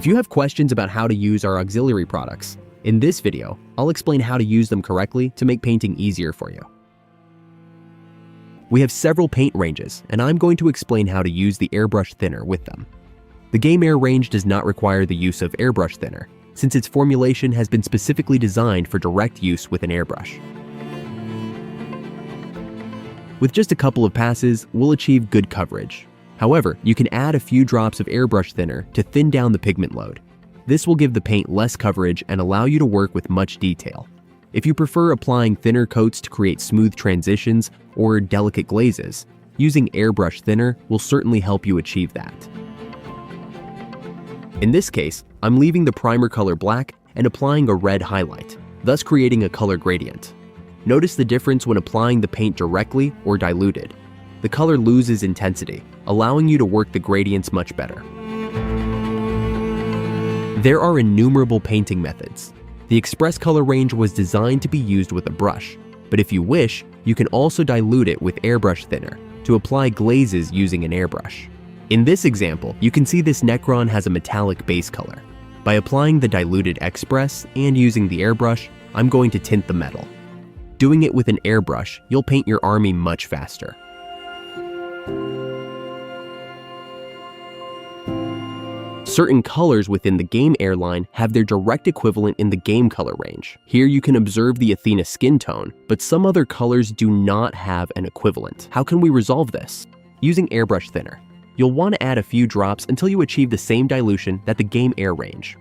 If you have questions about how to use our auxiliary products, in this video, I'll explain how to use them correctly to make painting easier for you. We have several paint ranges, and I'm going to explain how to use the airbrush thinner with them. The Game Air range does not require the use of airbrush thinner, since its formulation has been specifically designed for direct use with an airbrush. With just a couple of passes, we'll achieve good coverage. However, you can add a few drops of airbrush thinner to thin down the pigment load. This will give the paint less coverage and allow you to work with much detail. If you prefer applying thinner coats to create smooth transitions or delicate glazes, using airbrush thinner will certainly help you achieve that. In this case, I'm leaving the primer color black and applying a red highlight, thus creating a color gradient. Notice the difference when applying the paint directly or diluted. The color loses intensity, allowing you to work the gradients much better. There are innumerable painting methods. The Express color range was designed to be used with a brush, but if you wish, you can also dilute it with airbrush thinner to apply glazes using an airbrush. In this example, you can see this Necron has a metallic base color. By applying the diluted Express and using the airbrush, I'm going to tint the metal. Doing it with an airbrush, you'll paint your army much faster. Certain colors within the Game Air line have their direct equivalent in the Game color range. Here you can observe the Athena skin tone, but some other colors do not have an equivalent. How can we resolve this? Using airbrush thinner. You'll want to add a few drops until you achieve the same dilution that the Game Air range.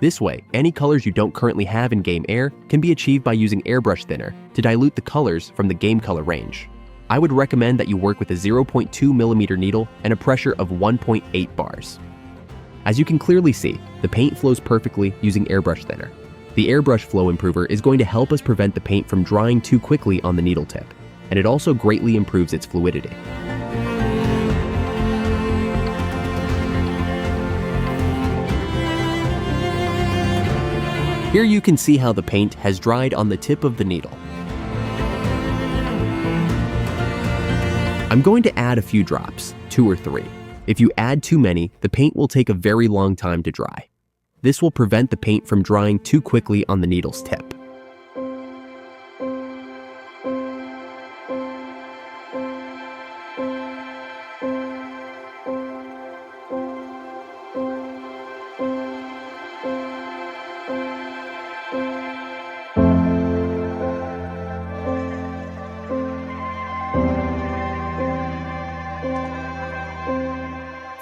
This way, any colors you don't currently have in Game Air can be achieved by using airbrush thinner to dilute the colors from the Game color range. I would recommend that you work with a 0.2mm needle and a pressure of 1.8 bars. As you can clearly see, the paint flows perfectly using airbrush thinner. The airbrush flow improver is going to help us prevent the paint from drying too quickly on the needle tip, and it also greatly improves its fluidity. Here you can see how the paint has dried on the tip of the needle. I'm going to add a few drops, 2 or 3. If you add too many, the paint will take a very long time to dry. This will prevent the paint from drying too quickly on the needle's tip.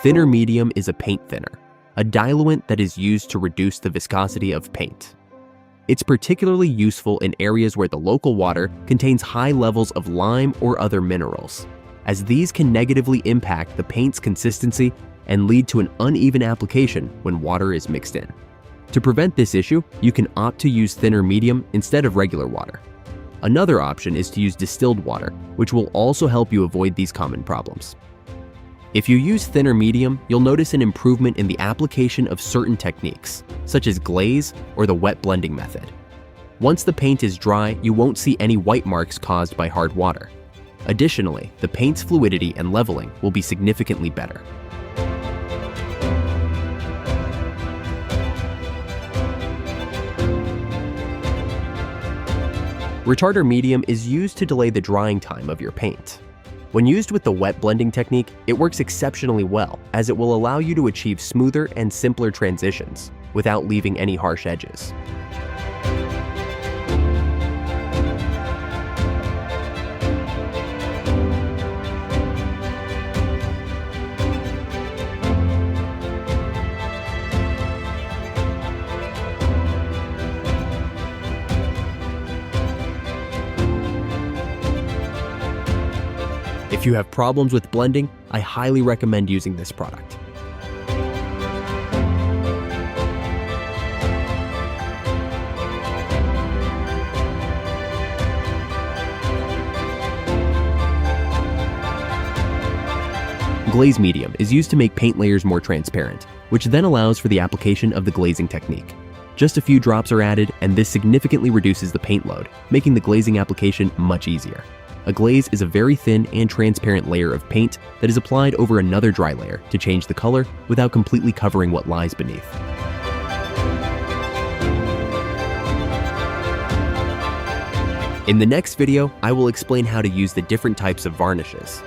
Thinner medium is a paint thinner, a diluent that is used to reduce the viscosity of paint. It's particularly useful in areas where the local water contains high levels of lime or other minerals, as these can negatively impact the paint's consistency and lead to an uneven application when water is mixed in. To prevent this issue, you can opt to use thinner medium instead of regular water. Another option is to use distilled water, which will also help you avoid these common problems. If you use thinner medium, you'll notice an improvement in the application of certain techniques, such as glaze or the wet blending method. Once the paint is dry, you won't see any white marks caused by hard water. Additionally, the paint's fluidity and leveling will be significantly better. Retarder medium is used to delay the drying time of your paint. When used with the wet blending technique, it works exceptionally well, as it will allow you to achieve smoother and simpler transitions without leaving any harsh edges. If you have problems with blending, I highly recommend using this product. Glaze medium is used to make paint layers more transparent, which then allows for the application of the glazing technique. Just a few drops are added, and this significantly reduces the paint load, making the glazing application much easier. A glaze is a very thin and transparent layer of paint that is applied over another dry layer to change the color without completely covering what lies beneath. In the next video, I will explain how to use the different types of varnishes.